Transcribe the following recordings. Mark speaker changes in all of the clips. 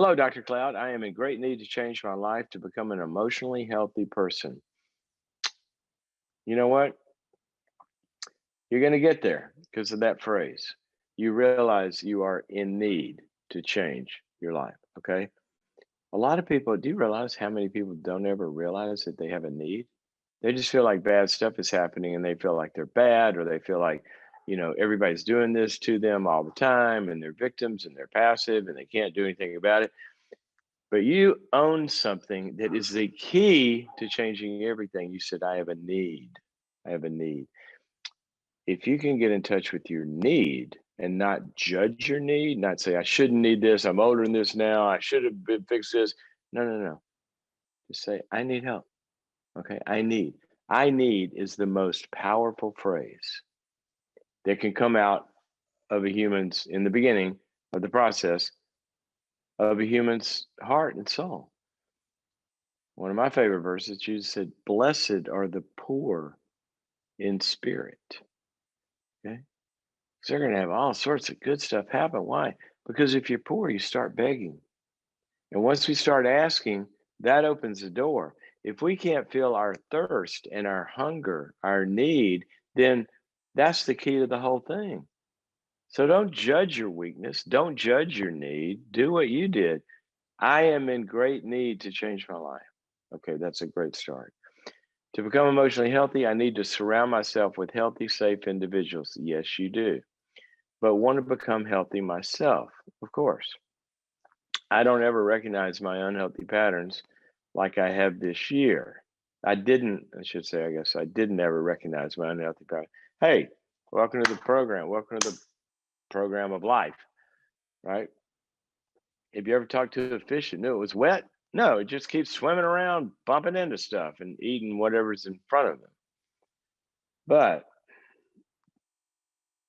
Speaker 1: Hello, Dr. Cloud. I am in great need to change my life to become an emotionally healthy person. You know what? You're going to get there because of that phrase. You realize you are in need to change your life. Okay. A lot of people, do you realize how many people don't ever realize that they have a need? They just feel like bad stuff is happening and they feel like they're bad, or they feel like, everybody's doing this to them all the time and they're victims and they're passive and they can't do anything about it. But you own something that is the key to changing everything. You said, I have a need. I have a need. If you can get in touch with your need and not judge your need, not say, I shouldn't need this. I'm older than this now. I should have been fixed this. No, no, no. Just say, I need help. Okay. I need. I need is the most powerful phrase that can come out of a human's in the beginning of the process of a human's heart and soul. One of my favorite verses, Jesus said, blessed are the poor in spirit. Okay. Because they're going to have all sorts of good stuff happen. Why? Because if you're poor, you start begging. And once we start asking, that opens the door. If we can't feel our thirst and our hunger, our need, then that's the key to the whole thing. So don't judge your weakness. Don't judge your need. Do what you did. I am in great need to change my life. Okay, that's a great start. To become emotionally healthy, I need to surround myself with healthy, safe individuals. Yes, you do. But want to become healthy myself, of course. I don't ever recognize my unhealthy patterns like I have this year. I should say, I guess I didn't ever recognize my unhealthy pattern. Hey, welcome to the program. Welcome to the program of life, right? Have you ever talked to a fish and knew it was wet? No, it just keeps swimming around, bumping into stuff and eating whatever's in front of them. But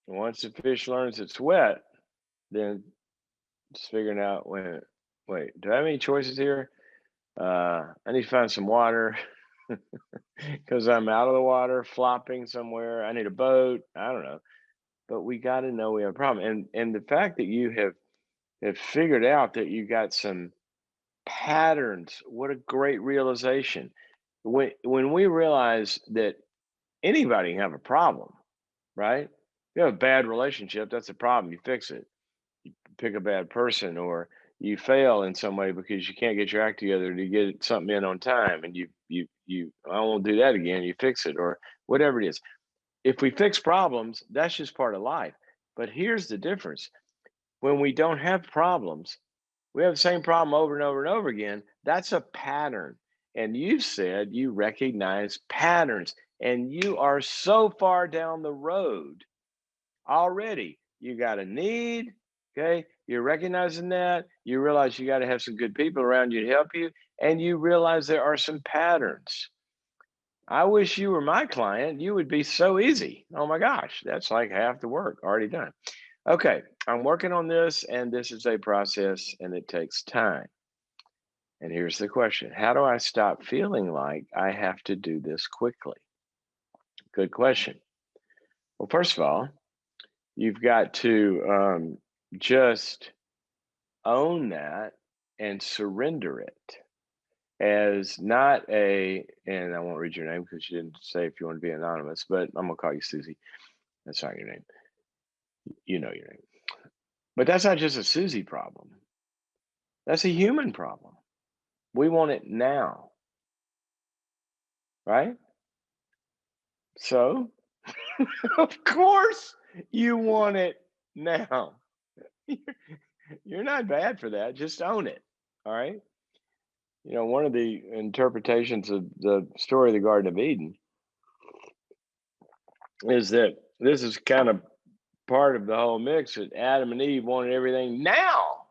Speaker 1: once the fish learns it's wet, then it's figuring out, wait, do I have any choices here? I need to find some water because I'm out of the water, flopping somewhere. I need a boat. I don't know. But we got to know we have a problem. And the fact that you have figured out that you got some patterns, what a great realization. When we realize that anybody can have a problem, right? You have a bad relationship, that's a problem. You fix it. You pick a bad person, or you fail in some way because you can't get your act together to get something in on time, and you I won't do that again. You fix it, or whatever it is. If we fix problems, that's just part of life. But here's the difference: when we don't have problems, we have the same problem over and over and over again. That's a pattern. And you said you recognize patterns, and you are so far down the road already. You got a need. Okay. You're recognizing that. You realize you got to have some good people around you to help you. And you realize there are some patterns. I wish you were my client. You would be so easy. Oh my gosh. That's like half the work already done. Okay. I'm working on this, and this is a process and it takes time. And here's the question: how do I stop feeling like I have to do this quickly? Good question. Well, first of all, you've got to just own that and surrender it as not a, and I won't read your name because you didn't say if you want to be anonymous, but I'm going to call you Susie. That's not your name. You know your name. But that's not just a Susie problem, that's a human problem. We want it now, right? So, of course, you want it now. You're not bad for that. Just own it. All right. One of the interpretations of the story of the Garden of Eden is that this is kind of part of the whole mix, that Adam and Eve wanted everything now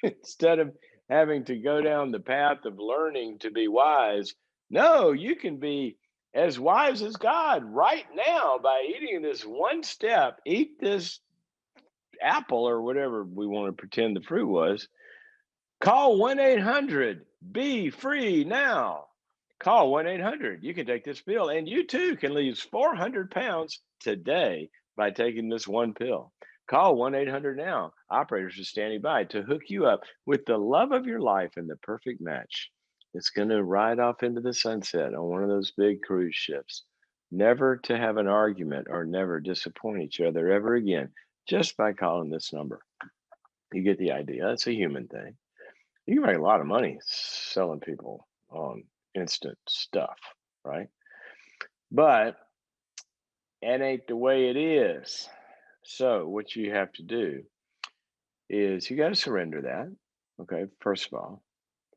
Speaker 1: instead of having to go down the path of learning to be wise. No, you can be as wise as God right now by eating this one step. Eat this apple or whatever we want to pretend the fruit was. Call 1-800 be free now. Call 1-800. You can take this pill, and you too can lose 400 pounds today by taking this one pill. Call 1-800 now. Operators are standing by to hook you up with the love of your life and the perfect match. It's going to ride off into the sunset on one of those big cruise ships. Never to have an argument or never disappoint each other ever again just by calling this number. You get the idea. It's a human thing. You can make a lot of money selling people on instant stuff, right? But it ain't the way it is. So, what you have to do is you got to surrender that. Okay, first of all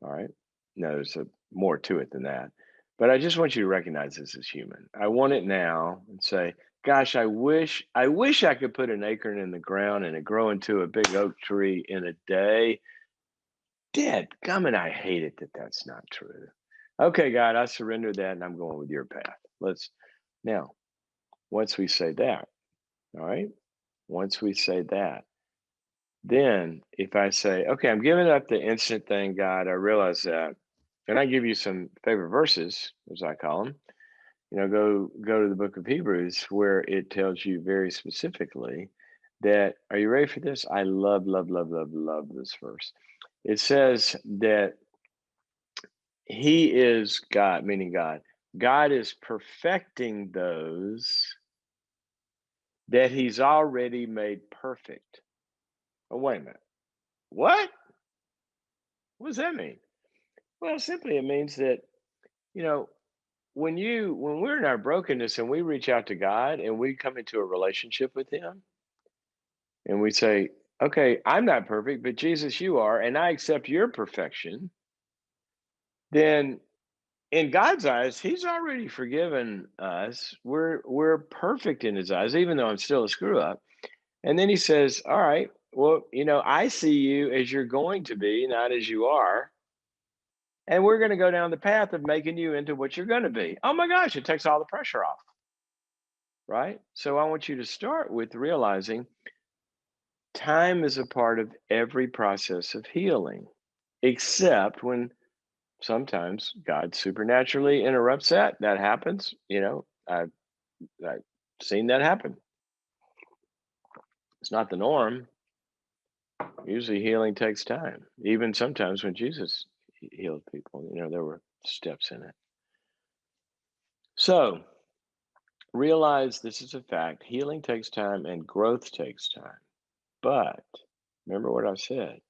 Speaker 1: right. No, there's more to it than that. But I just want you to recognize this as human. I want it now and say, gosh, I wish I could put an acorn in the ground and it grow into a big oak tree in a day. Dead gummit, I hate it that that's not true. Okay, God, I surrender that and I'm going with your path. Let's now, once we say that, all right, once we say that, then if I say, okay, I'm giving up the instant thing, God, I realize that. And I give you some favorite verses, as I call them. Go to the book of Hebrews where it tells you very specifically that, are you ready for this? I love, love, love, love, love this verse. It says that he is God, meaning God. God is perfecting those that he's already made perfect. Oh, wait a minute. What? What does that mean? Well, simply it means that, you know, when we're in our brokenness and we reach out to God and we come into a relationship with him and we say, okay, I'm not perfect, but Jesus, you are, and I accept your perfection, then in God's eyes, he's already forgiven us. We're perfect in his eyes, even though I'm still a screw up. And then he says, all right, well, I see you as you're going to be, not as you are. And we're going to go down the path of making you into what you're going to be. Oh my gosh, it takes all the pressure off, right? So I want you to start with realizing time is a part of every process of healing, except when sometimes God supernaturally interrupts that. That happens. I've seen that happen. It's not the norm. Usually healing takes time. Even sometimes when Jesus healed people, there were steps in it. So realize this is a fact. Healing takes time and growth takes time. But remember what I said.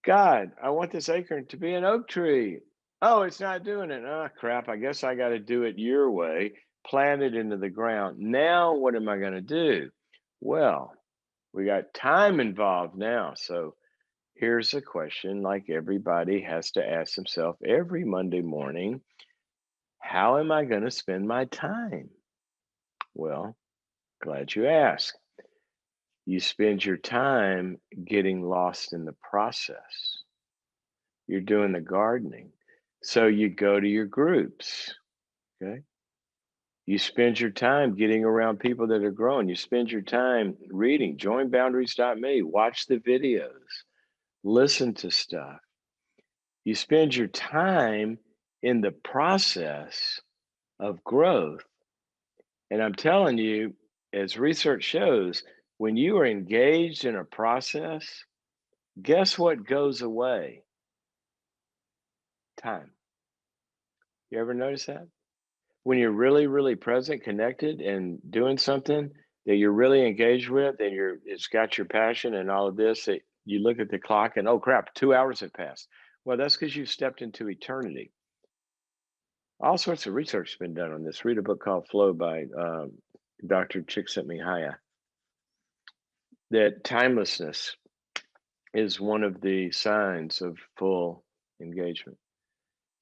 Speaker 1: God, I want this acorn to be an oak tree. Oh, it's not doing it. Oh, crap. I guess I got to do it your way, plant it into the ground. Now, what am I going to do? Well, we got time involved now. So here's a question like everybody has to ask himself every Monday morning. How am I going to spend my time? Well, glad you asked. You spend your time getting lost in the process. You're doing the gardening. So you go to your groups, okay? You spend your time getting around people that are growing. You spend your time reading, join boundaries.me, watch the videos, listen to stuff. You spend your time in the process of growth. And I'm telling you, as research shows, when you are engaged in a process, guess what goes away? Time. You ever notice that? When you're really, really present, connected, and doing something that you're really engaged with, and it's got your passion and all of this, that you look at the clock and oh crap, 2 hours have passed. Well, that's because you stepped into eternity. All sorts of research has been done on this. Read a book called Flow by Dr. Csikszentmihalyi. That timelessness is one of the signs of full engagement.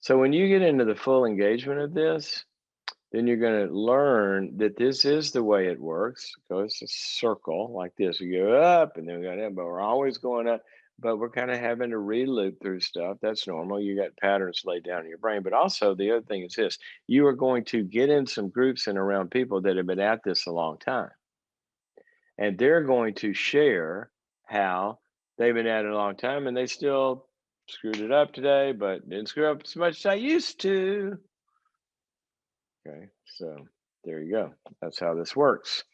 Speaker 1: So when you get into the full engagement of this, then you're going to learn that this is the way it works. So it's a circle like this. We go up and then we go down, but we're always going up. But we're kind of having to reloop through stuff. That's normal. You got patterns laid down in your brain. But also, the other thing is this: you are going to get in some groups and around people that have been at this a long time. And they're going to share how they've been at it a long time and they still screwed it up today, but didn't screw up as much as I used to. Okay, so there you go. That's how this works.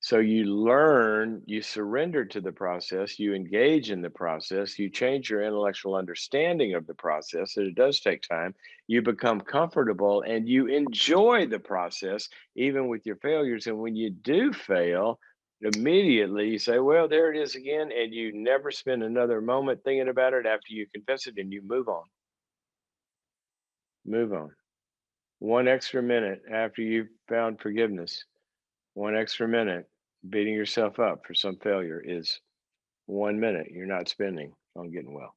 Speaker 1: So you learn, you surrender to the process, you engage in the process, you change your intellectual understanding of the process, and it does take time. You become comfortable and you enjoy the process, even with your failures. And when you do fail, immediately you say, well, there it is again. And you never spend another moment thinking about it after you confess it and you move on. Move on. One extra minute after you've found forgiveness, one extra minute beating yourself up for some failure is 1 minute you're not spending on getting well.